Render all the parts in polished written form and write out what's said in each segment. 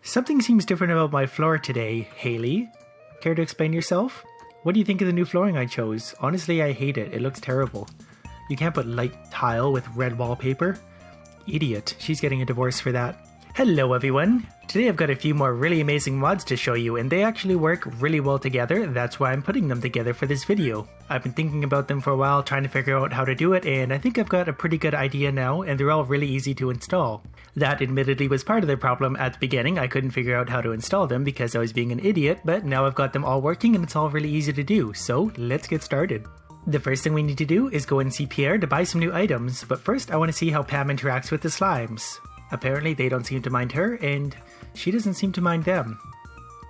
Something seems different about my floor today, Haley. Care to explain yourself? What do you think of the new flooring I chose? Honestly, I hate it. It looks terrible. You can't put light tile with red wallpaper. Idiot. She's getting a divorce for that. Hello everyone! Today I've got a few more really amazing mods to show you, and they actually work really well together. That's why I'm putting them together for this video. I've been thinking about them for a while, trying to figure out how to do it, and I think I've got a pretty good idea now, and they're all really easy to install. That admittedly was part of the problem at the beginning. I couldn't figure out how to install them because I was being an idiot, but now I've got them all working and it's all really easy to do, so let's get started. The first thing we need to do is go and see Pierre to buy some new items, but first I want to see how Pam interacts with the slimes. Apparently they don't seem to mind her, and she doesn't seem to mind them.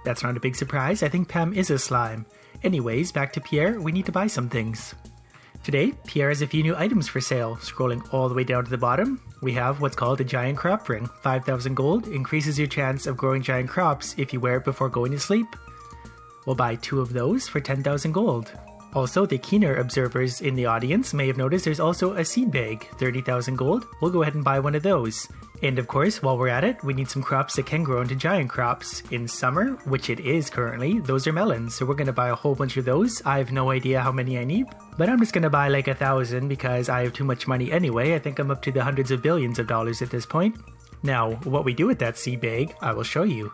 That's not a big surprise, I think Pam is a slime. Anyways, back to Pierre, we need to buy some things. Today, Pierre has a few new items for sale. Scrolling all the way down to the bottom, we have what's called a giant crop ring. 5,000 gold, increases your chance of growing giant crops if you wear it before going to sleep. We'll buy 2 of those for 10,000 gold. Also, the keener observers in the audience may have noticed there's also a seed bag, 30,000 gold. We'll go ahead and buy one of those. And of course, while we're at it, we need some crops that can grow into giant crops. In summer, which it is currently, those are melons, so we're going to buy a whole bunch of those. I have no idea how many I need, but I'm just going to buy like 1,000 because I have too much money anyway. I think I'm up to the hundreds of billions of dollars at this point. Now, what we do with that seed bag, I will show you.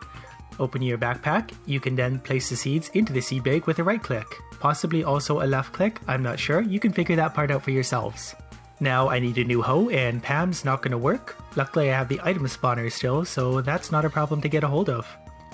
Open your backpack, you can then place the seeds into the seed bag with a right click. Possibly also a left click, I'm not sure, you can figure that part out for yourselves. Now I need a new hoe and Pam's not going to work. Luckily I have the item spawner still, so that's not a problem to get a hold of.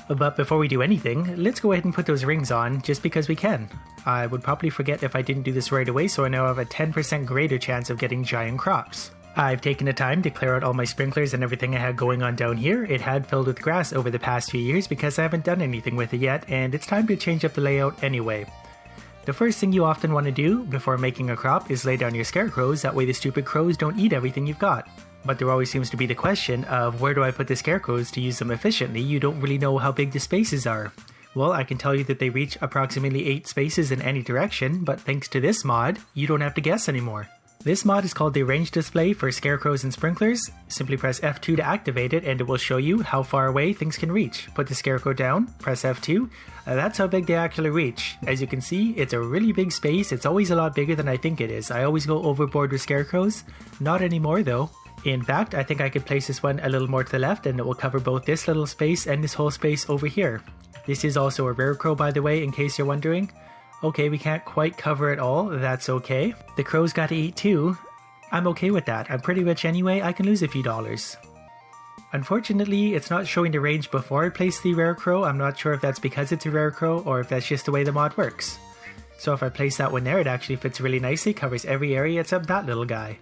But before we do anything, let's go ahead and put those rings on just because we can. I would probably forget if I didn't do this right away, so I now have a 10% greater chance of getting giant crops. I've taken the time to clear out all my sprinklers and everything I had going on down here. It had filled with grass over the past few years because I haven't done anything with it yet, and it's time to change up the layout anyway. The first thing you often want to do before making a crop is lay down your scarecrows, that way the stupid crows don't eat everything you've got. But there always seems to be the question of where do I put the scarecrows to use them efficiently? You don't really know how big the spaces are. Well, I can tell you that they reach approximately 8 spaces in any direction, but thanks to this mod, you don't have to guess anymore. This mod is called the range display for scarecrows and sprinklers. Simply press F2 to activate it and it will show you how far away things can reach. Put the scarecrow down, press F2, that's how big they actually reach. As you can see, it's a really big space. It's always a lot bigger than I think it is. I always go overboard with scarecrows. Not anymore though. In fact, I think I could place this one a little more to the left and it will cover both this little space and this whole space over here. This is also a rare crow, by the way, in case you're wondering. Okay, we can't quite cover it all, that's okay. The crows gotta eat too. I'm okay with that. I'm pretty rich anyway, I can lose a few dollars. Unfortunately, it's not showing the range before I place the rare crow. I'm not sure if that's because it's a rare crow or if that's just the way the mod works. So if I place that one there, it actually fits really nicely, covers every area except that little guy.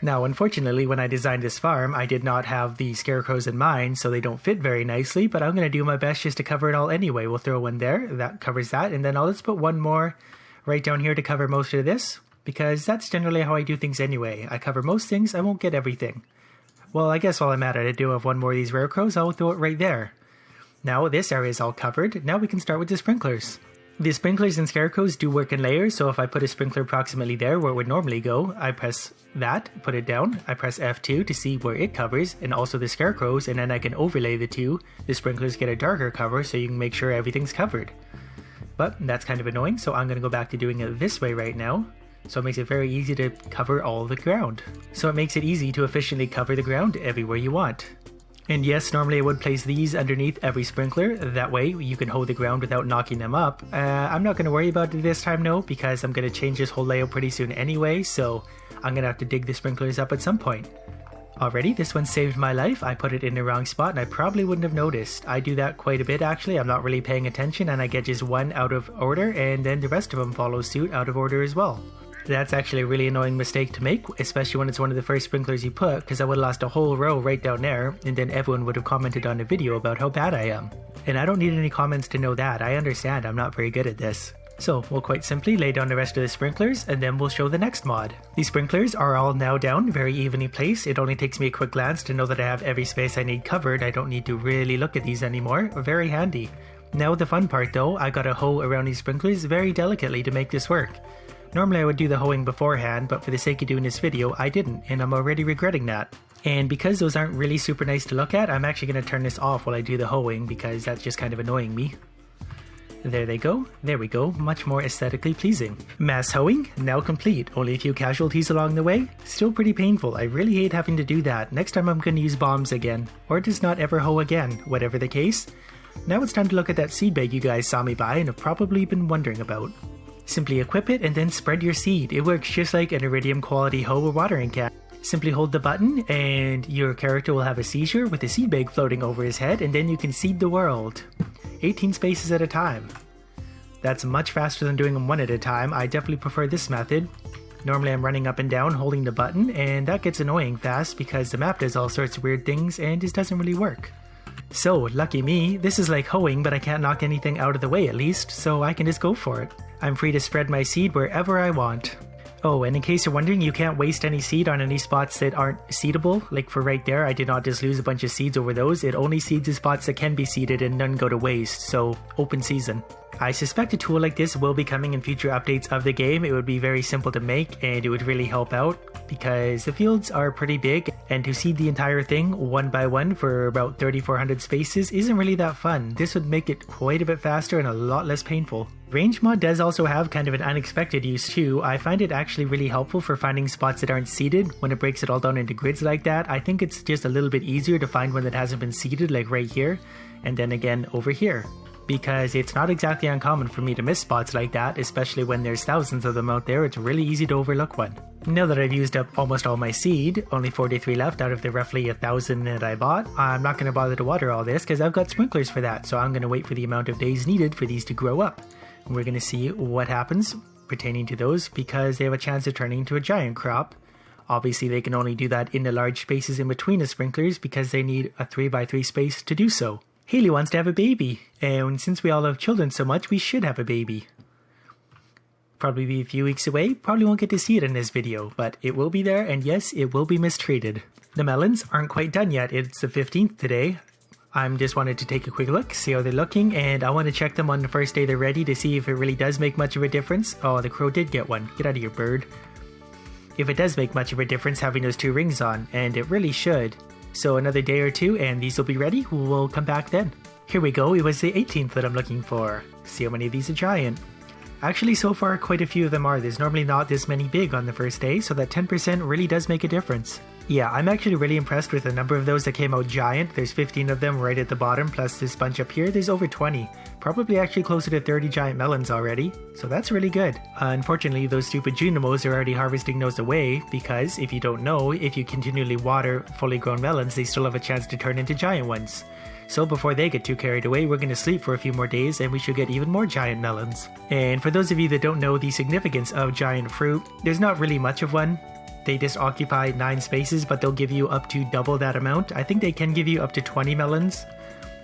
Now, unfortunately, when I designed this farm, I did not have the scarecrows in mind, so they don't fit very nicely, but I'm going to do my best just to cover it all anyway. We'll throw one there, that covers that, and then I'll just put one more right down here to cover most of this, because that's generally how I do things anyway. I cover most things, I won't get everything. Well, I guess while I'm at it, I do have one more of these rare crows, I'll throw it right there. Now this area is all covered, now we can start with the sprinklers. The sprinklers and scarecrows do work in layers, so if I put a sprinkler approximately there where it would normally go, I press that, put it down, I press F2 to see where it covers, and also the scarecrows, and then I can overlay the two. The sprinklers get a darker cover so you can make sure everything's covered. But that's kind of annoying, so I'm going to go back to doing it this way right now. So it makes it very easy to cover all the ground. So it makes it easy to efficiently cover the ground everywhere you want. And yes, normally I would place these underneath every sprinkler, that way you can hold the ground without knocking them up. I'm not going to worry about it this time though, because I'm going to change this whole layout pretty soon anyway, so I'm going to have to dig the sprinklers up at some point. Already, this one saved my life. I put it in the wrong spot and I probably wouldn't have noticed. I do that quite a bit actually, I'm not really paying attention and I get just one out of order and then the rest of them follow suit out of order as well. That's actually a really annoying mistake to make, especially when it's one of the first sprinklers you put, because I would have lost a whole row right down there, and then everyone would have commented on the video about how bad I am. And I don't need any comments to know that, I understand I'm not very good at this. So we'll quite simply lay down the rest of the sprinklers, and then we'll show the next mod. These sprinklers are all now down, very evenly placed. It only takes me a quick glance to know that I have every space I need covered. I don't need to really look at these anymore, very handy. Now the fun part though, I got to hoe around these sprinklers very delicately to make this work. Normally I would do the hoeing beforehand, but for the sake of doing this video, I didn't, and I'm already regretting that. And because those aren't really super nice to look at, I'm actually going to turn this off while I do the hoeing because that's just kind of annoying me. There they go. There we go. Much more aesthetically pleasing. Mass hoeing, now complete. Only a few casualties along the way. Still pretty painful. I really hate having to do that. Next time I'm going to use bombs again. Or just not ever hoe again. Whatever the case. Now it's time to look at that seed bag you guys saw me buy and have probably been wondering about. Simply equip it and then spread your seed. It works just like an iridium quality hoe or watering can. Simply hold the button and your character will have a seizure with a seed bag floating over his head, and then you can seed the world. 18 spaces at a time. That's much faster than doing them one at a time. I definitely prefer this method. Normally I'm running up and down holding the button, and that gets annoying fast because the map does all sorts of weird things and just doesn't really work. So, lucky me, this is like hoeing, but I can't knock anything out of the way at least, so I can just go for it. I'm free to spread my seed wherever I want. Oh, and in case you're wondering, you can't waste any seed on any spots that aren't seedable. Like for right there, I did not just lose a bunch of seeds over those. It only seeds the spots that can be seeded and none go to waste, so open season. I suspect a tool like this will be coming in future updates of the game. It would be very simple to make and it would really help out because the fields are pretty big, and to seed the entire thing one by one for about 3,400 spaces isn't really that fun. This would make it quite a bit faster and a lot less painful. Range mod does also have kind of an unexpected use too. I find it actually really helpful for finding spots that aren't seeded when it breaks it all down into grids like that. I think it's just a little bit easier to find one that hasn't been seeded, like right here, and then again over here. Because it's not exactly uncommon for me to miss spots like that, especially when there's thousands of them out there. It's really easy to overlook one. Now that I've used up almost all my seed, only 43 left out of the roughly 1,000 that I bought, I'm not going to bother to water all this because I've got sprinklers for that, so I'm going to wait for the amount of days needed for these to grow up. And we're going to see what happens pertaining to those because they have a chance of turning into a giant crop. Obviously they can only do that in the large spaces in between the sprinklers because they need a 3x3 space to do so. Haley wants to have a baby, and since we all love children so much, we should have a baby. Probably be a few weeks away, probably won't get to see it in this video, but it will be there, and yes, it will be mistreated. The melons aren't quite done yet. It's the 15th today. I'm just wanted to take a quick look, see how they're looking, and I want to check them on the first day they're ready to see if it really does make much of a difference. Oh, the crow did get one. Get out of here, bird. If it does make much of a difference having those two rings on, and it really should. So another day or two and these will be ready. We'll come back then. Here we go. It was the 18th that I'm looking for. See how many of these are giant. Actually, so far, quite a few of them are. There's normally not this many big on the first day, so that 10% really does make a difference. Yeah, I'm actually really impressed with the number of those that came out giant. There's 15 of them right at the bottom, plus this bunch up here. There's over 20. Probably actually closer to 30 giant melons already. So that's really good. Unfortunately, those stupid Junimos are already harvesting those away because, if you don't know, if you continually water fully grown melons, they still have a chance to turn into giant ones. So before they get too carried away, we're going to sleep for a few more days and we should get even more giant melons. And for those of you that don't know the significance of giant fruit, there's not really much of one. They just occupy 9 spaces, but they'll give you up to double that amount. I think they can give you up to 20 melons.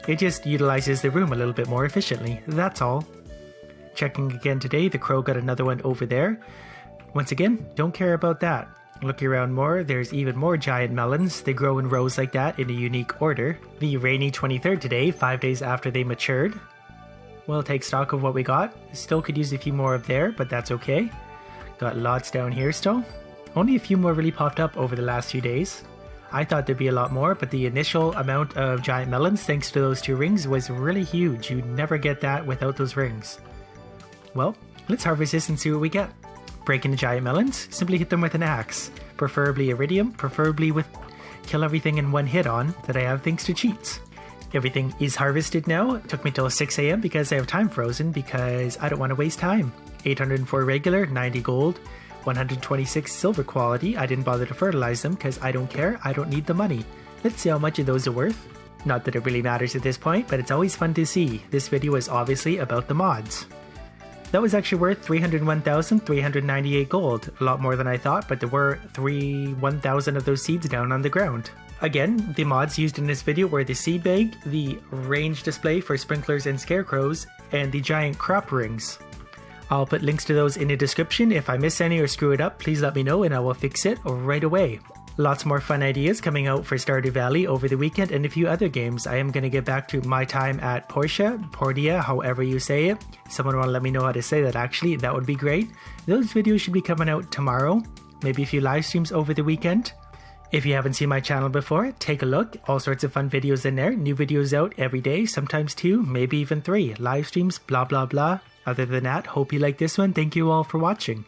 It just utilizes the room a little bit more efficiently, that's all. Checking again today, the crow got another one over there. Once again, don't care about that. Looking around more, there's even more giant melons. They grow in rows like that in a unique order. The rainy 23rd today, 5 days after they matured. We'll take stock of what we got. Still could use a few more up there, but that's okay. Got lots down here still. Only a few more really popped up over the last few days. I thought there'd be a lot more, but the initial amount of giant melons, thanks to those 2 rings, was really huge. You'd never get that without those rings. Well, let's harvest this and see what we get. Breaking the giant melons, simply hit them with an axe. Preferably iridium, preferably with kill everything in one hit on that I have thanks to cheats. Everything is harvested now. It took me till 6 AM because I have time frozen because I don't want to waste time. 804 regular, 90 gold, 126 silver quality. I didn't bother to fertilize them because I don't care. I don't need the money. Let's see how much of those are worth. Not that it really matters at this point, but it's always fun to see. This video is obviously about the mods. That was actually worth 301,398 gold. A lot more than I thought, but there were 1,000 of those seeds down on the ground. Again, the mods used in this video were the seed bag, the range display for sprinklers and scarecrows, and the giant crop rings. I'll put links to those in the description. If I miss any or screw it up, please let me know and I will fix it right away. Lots more fun ideas coming out for Stardew Valley over the weekend and a few other games. I am going to get back to my time at Portia, however you say it. Someone want to let me know how to say that actually, that would be great. Those videos should be coming out tomorrow, maybe a few live streams over the weekend. If you haven't seen my channel before, take a look. All sorts of fun videos in there. New videos out every day, sometimes 2, maybe even 3. Live streams, blah blah blah. Other than that, hope you like this one. Thank you all for watching.